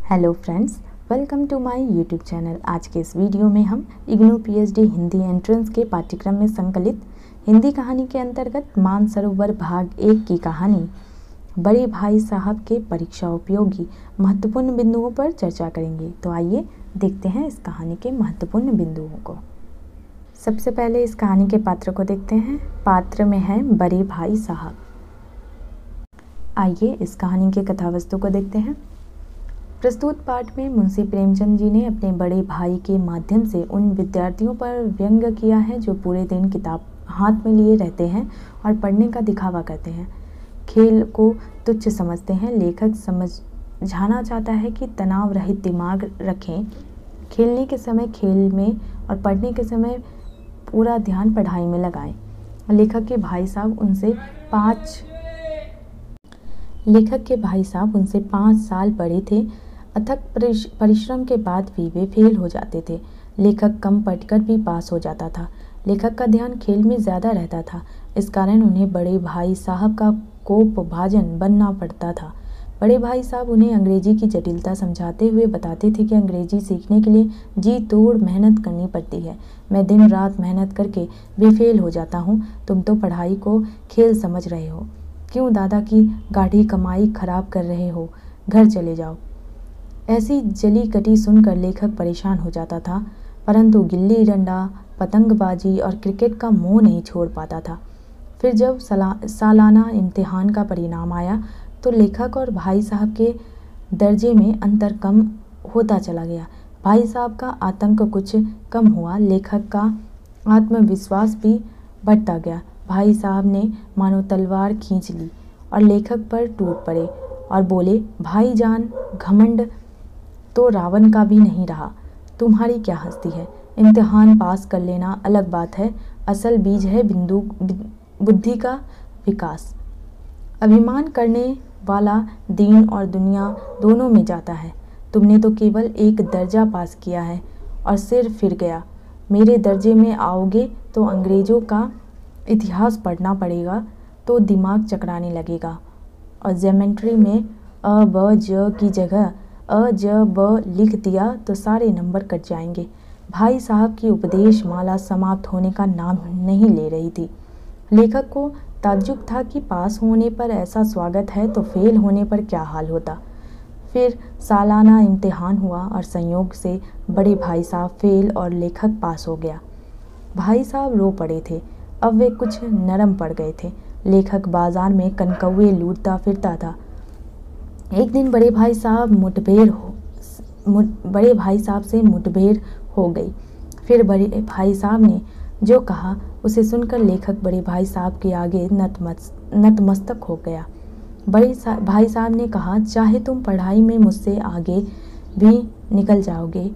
Hello friends, welcome to my YouTube channel. आज के इस वीडियो में हम इग्नू पीएचडी हिंदी एंट्रेंस के पाठ्यक्रम में संकलित हिंदी कहानी के अंतर्गत मानसरोवर भाग 1 की कहानी बड़े भाई साहब के परीक्षा उपयोगी महत्वपूर्ण बिंदुओं पर चर्चा करेंगे। तो आइए देखते हैं इस कहानी के महत्वपूर्ण बिंदुओं को। सबसे पहले इस कहानी के पात्र को देखते हैं। पात्र में है बड़े भाई साहब। आइए इस कहानी के कथावस्तु को देखते हैं। प्रस्तुत पाठ में मुंशी प्रेमचंद जी ने अपने बड़े भाई के माध्यम से उन विद्यार्थियों पर व्यंग्य किया है जो पूरे दिन किताब हाथ में लिए रहते हैं और पढ़ने का दिखावा करते हैं, खेल को तुच्छ समझते हैं। लेखक समझाना चाहता है कि तनाव रहित दिमाग रखें, खेलने के समय खेल में और पढ़ने के समय पूरा ध्यान पढ़ाई में लगाएं। लेखक के भाई साहब उनसे 5 साल बड़े थे। अथक परिश्रम के बाद भी वे फेल हो जाते थे। लेखक कम पढ़कर भी पास हो जाता था। लेखक का ध्यान खेल में ज़्यादा रहता था। इस कारण उन्हें बड़े भाई साहब का कोपभाजन बनना पड़ता था। बड़े भाई साहब उन्हें अंग्रेजी की जटिलता समझाते हुए बताते थे कि अंग्रेजी सीखने के लिए जी तोड़ मेहनत करनी पड़ती है। मैं दिन रात मेहनत करके भी फेल हो जाता हूँ। तुम तो पढ़ाई को खेल समझ रहे हो। क्यों दादा की गाढ़ी कमाई खराब कर रहे हो? घर चले जाओ। ऐसी जली कटी सुनकर लेखक परेशान हो जाता था, परंतु गिल्ली डंडा, पतंगबाजी और क्रिकेट का मोह नहीं छोड़ पाता था। फिर जब सालाना इम्तिहान का परिणाम आया तो लेखक और भाई साहब के दर्जे में अंतर कम होता चला गया। भाई साहब का आतंक कुछ कम हुआ, लेखक का आत्मविश्वास भी बढ़ता गया। भाई साहब ने मानो तलवार खींच ली और लेखक पर टूट पड़े और बोले, भाईजान, घमंड तो रावण का भी नहीं रहा। तुम्हारी क्या हस्ती है? इम्तिहान पास कर लेना अलग बात है, असल बीज है बुद्धि का विकास। अभिमान करने वाला दीन और दुनिया दोनों में जाता है। तुमने तो केवल एक दर्जा पास किया है और सिर फिर गया। मेरे दर्जे में आओगे तो अंग्रेजों का इतिहास पढ़ना पड़ेगा तो दिमाग चकराने लगेगा और ज्योमेट्री में अ ब ज की जगह अ ज ब लिख दिया तो सारे नंबर कट जाएंगे। भाई साहब की उपदेश माला समाप्त होने का नाम नहीं ले रही थी। लेखक को ताज्जुब था कि पास होने पर ऐसा स्वागत है तो फेल होने पर क्या हाल होता। फिर सालाना इम्तिहान हुआ और संयोग से बड़े भाई साहब फेल और लेखक पास हो गया। भाई साहब रो पड़े थे। अब वे कुछ नरम पड़ गए थे। लेखक बाजार में कनकौए लूटता फिरता था। एक दिन बड़े भाई साहब से मुठभेड़ हो गई। फिर बड़े भाई साहब ने जो कहा उसे सुनकर लेखक बड़े भाई साहब के आगे नतमस्तक हो गया। भाई साहब ने कहा, चाहे तुम पढ़ाई में मुझसे आगे भी निकल जाओगे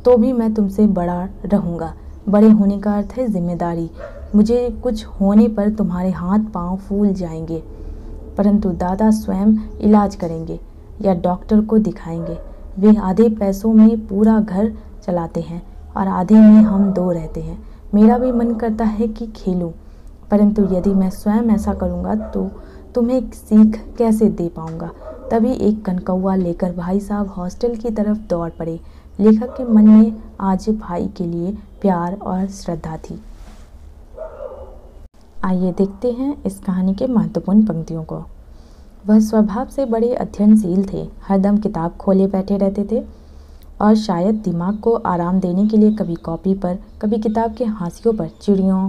तो भी मैं तुमसे बड़ा रहूँगा। बड़े होने का अर्थ है जिम्मेदारी। मुझे कुछ होने पर तुम्हारे हाथ पांव फूल जाएंगे, परंतु दादा स्वयं इलाज करेंगे या डॉक्टर को दिखाएंगे। वे आधे पैसों में पूरा घर चलाते हैं और आधे में हम 2 रहते हैं। मेरा भी मन करता है कि खेलूं, परंतु यदि मैं स्वयं ऐसा करूंगा तो तुम्हें सीख कैसे दे पाऊंगा। तभी एक कनकौआ लेकर भाई साहब हॉस्टल की तरफ दौड़ पड़े। लेखक के मन में आज भाई के लिए प्यार और श्रद्धा थी। आइए देखते हैं इस कहानी के महत्वपूर्ण पंक्तियों को। वह स्वभाव से बड़े अध्ययनशील थे, हरदम किताब खोले बैठे रहते थे और शायद दिमाग को आराम देने के लिए कभी कॉपी पर, कभी किताब के हाशियों पर चिड़ियों,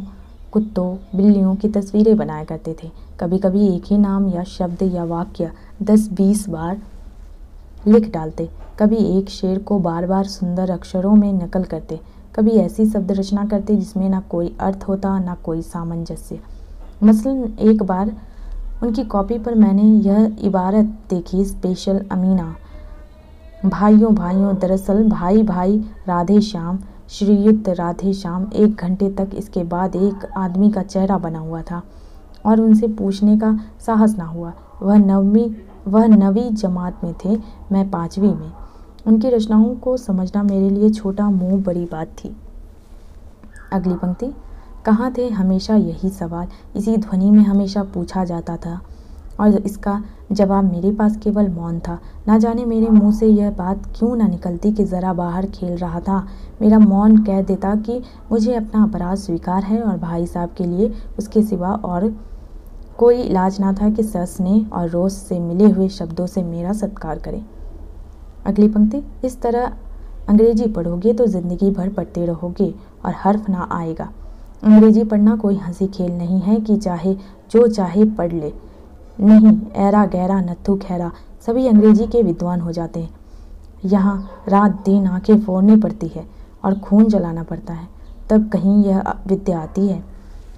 कुत्तों, बिल्लियों की तस्वीरें बनाया करते थे। कभी कभी एक ही नाम या शब्द या वाक्य 10-20 बार लिख डालते। कभी एक शेर को बार बार सुंदर अक्षरों में नकल करते। कभी ऐसी शब्द रचना करते जिसमें ना कोई अर्थ होता ना कोई सामंजस्य। मसलन एक बार उनकी कॉपी पर मैंने यह इबारत देखी, स्पेशल अमीना, भाइयों भाइयों, दरअसल भाई भाई, राधे श्याम, श्रीयुक्त राधे श्याम। 1 घंटे तक इसके बाद एक आदमी का चेहरा बना हुआ था और उनसे पूछने का साहस ना हुआ। वह 9वीं जमात में थे, मैं 5वीं में। उनकी रचनाओं को समझना मेरे लिए छोटा मुंह बड़ी बात थी। अगली पंक्ति, कहाँ थे? हमेशा यही सवाल इसी ध्वनि में हमेशा पूछा जाता था और इसका जवाब मेरे पास केवल मौन था। ना जाने मेरे मुंह से यह बात क्यों ना निकलती कि ज़रा बाहर खेल रहा था। मेरा मौन कह देता कि मुझे अपना अपराध स्वीकार है और भाई साहब के लिए उसके सिवा और कोई इलाज ना था कि ससने और रोज़ से मिले हुए शब्दों से मेरा सत्कार करें। अगली पंक्ति, इस तरह अंग्रेजी पढ़ोगे तो ज़िंदगी भर पढ़ते रहोगे और हर्फ ना आएगा। अंग्रेजी पढ़ना कोई हंसी खेल नहीं है कि चाहे जो चाहे पढ़ ले। नहीं, ऐरा गहरा नत्थु खैरा सभी अंग्रेजी के विद्वान हो जाते हैं। यहाँ रात दिन आंखें फोड़नी पड़ती है और खून जलाना पड़ता है, तब कहीं यह विद्या आती है।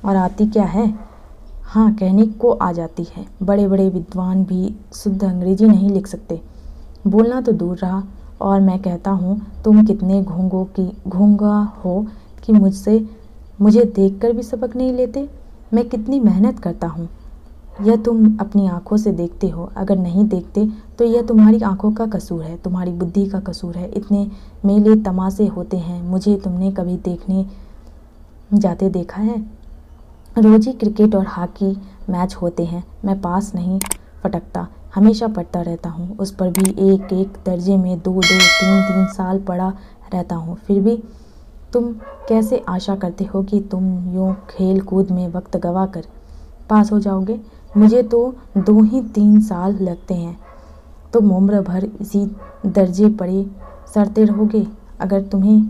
और आती क्या है? हाँ, कहने को आ जाती है। बड़े बड़े विद्वान भी शुद्ध अंग्रेजी नहीं लिख सकते। बोलना तो दूर रहा, और मैं कहता हूँ तुम कितने घूंगा हो कि मुझे देखकर भी सबक नहीं लेते। मैं कितनी मेहनत करता हूँ, यह तुम अपनी आंखों से देखते हो। अगर नहीं देखते तो यह तुम्हारी आंखों का कसूर है, तुम्हारी बुद्धि का कसूर है। इतने मेले तमाशे होते हैं, मुझे तुमने कभी देखने जाते देखा है? रोज ही क्रिकेट और हॉकी मैच होते हैं, मैं पास नहीं फटकता, हमेशा पढ़ता रहता हूँ। उस पर भी एक एक दर्जे में 2-2, 3-3 साल पढ़ा रहता हूँ। फिर भी तुम कैसे आशा करते हो कि तुम यूँ खेल कूद में वक्त गवा कर पास हो जाओगे? मुझे तो 2 ही 3 साल लगते हैं। तुम उम्र भर इसी दर्जे पड़े सड़ते रहोगे। अगर तुम्हें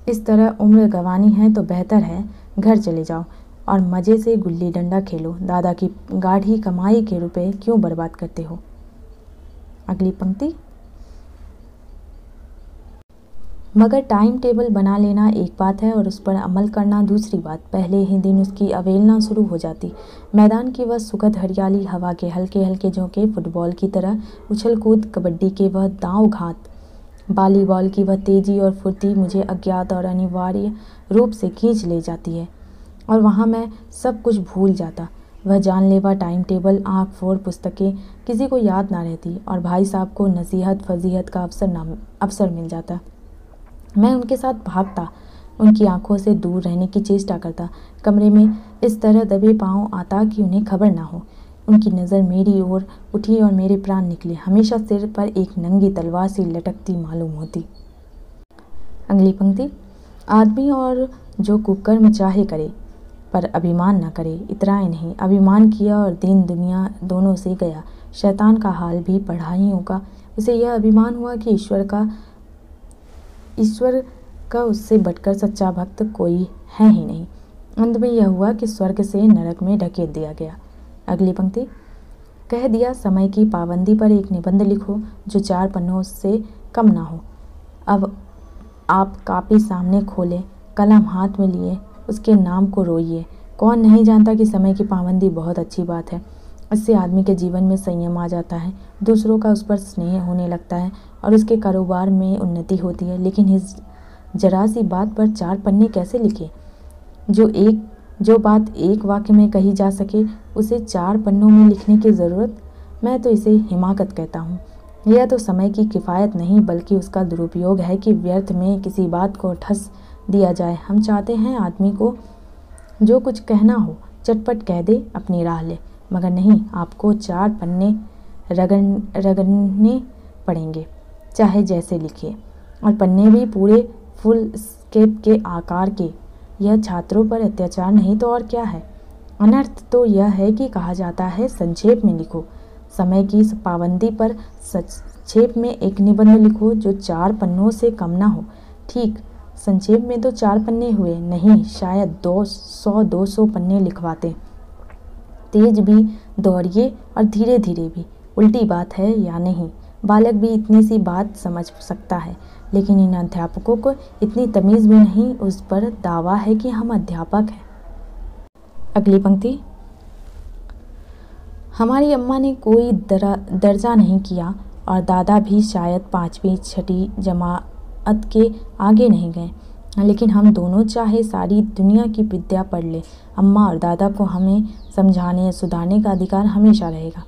इस तरह उम्र गंवानी है तो बेहतर है घर चले जाओ और मज़े से गुल्ली डंडा खेलो। दादा की गाढ़ी कमाई के रुपए क्यों बर्बाद करते हो? अगली पंक्ति, मगर टाइम टेबल बना लेना एक बात है और उस पर अमल करना दूसरी बात। पहले ही दिन उसकी अवहेलना शुरू हो जाती। मैदान की वह सुखद हरियाली, हवा के हल्के हल्के झोंके, फुटबॉल की तरह उछल कूद, कबड्डी के वह दांव घात, वॉलीबॉल की वह तेजी और फुर्ती मुझे अज्ञात और अनिवार्य रूप से खींच ले जाती है और वहाँ मैं सब कुछ भूल जाता। वह जानलेवा टाइम टेबल, आँख फोड़ पुस्तकें किसी को याद ना रहती और भाई साहब को नसीहत फजीहत का अवसर मिल जाता। मैं उनके साथ भागता, उनकी आंखों से दूर रहने की चेष्टा करता, कमरे में इस तरह दबे पाँव आता कि उन्हें खबर ना हो। उनकी नज़र मेरी ओर उठी और मेरे प्राण निकले। हमेशा सिर पर एक नंगी तलवार सी लटकती मालूम होती। अगली पंक्ति, आदमी और जो कुकर्म चाहे करे पर अभिमान न करे। इतराए नहीं, अभिमान किया और दीन दुनिया दोनों से गया। शैतान का हाल भी पढ़ाइयों का। उसे यह अभिमान हुआ कि ईश्वर का उससे बढ़कर सच्चा भक्त कोई है ही नहीं। अंत में यह हुआ कि स्वर्ग से नरक में ढकेल दिया गया। अगली पंक्ति, कह दिया समय की पाबंदी पर एक निबंध लिखो जो 4 पन्नों से कम ना हो। अब आप कापी सामने खोले, कलम हाथ में लिए, उसके नाम को रोइए। कौन नहीं जानता कि समय की पाबंदी बहुत अच्छी बात है। इससे आदमी के जीवन में संयम आ जाता है, दूसरों का उस पर स्नेह होने लगता है और उसके कारोबार में उन्नति होती है। लेकिन इस जरा सी बात पर 4 पन्ने कैसे लिखे? जो बात एक वाक्य में कही जा सके उसे 4 पन्नों में लिखने की ज़रूरत? मैं तो इसे हिमाकत कहता हूँ। यह तो समय की किफ़ायत नहीं बल्कि उसका दुरुपयोग है कि व्यर्थ में किसी बात को ठस दिया जाए। हम चाहते हैं आदमी को जो कुछ कहना हो चटपट कह दे, अपनी राह ले, मगर नहीं, आपको 4 पन्ने रगड़ने पड़ेंगे, चाहे जैसे लिखिए, और पन्ने भी पूरे फुल स्केप के आकार के। यह छात्रों पर अत्याचार नहीं तो और क्या है? अनर्थ तो यह है कि कहा जाता है संक्षेप में लिखो। समय की पाबंदी पर संक्षेप में एक निबंध लिखो जो 4 पन्नों से कम ना हो। ठीक, संक्षेप में तो 4 पन्ने हुए, नहीं शायद 200 पन्ने लिखवाते। तेज भी दौड़िए और धीरे धीरे भी। उल्टी बात है या नहीं? बालक भी इतनी सी बात समझ सकता है, लेकिन इन अध्यापकों को इतनी तमीज़ भी नहीं। उस पर दावा है कि हम अध्यापक हैं। अगली पंक्ति, हमारी अम्मा ने कोई दर्जा नहीं किया और दादा भी शायद 5वीं 6ठी जमात के आगे नहीं गए, लेकिन हम दोनों चाहे सारी दुनिया की विद्या पढ़ ले, अम्मा और दादा को हमें समझाने सुधारने का अधिकार हमेशा रहेगा।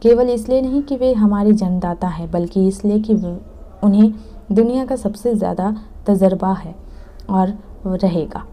केवल इसलिए नहीं कि वे हमारे जन्मदाता हैं, बल्कि इसलिए कि उन्हें दुनिया का सबसे ज़्यादा तजर्बा है और रहेगा।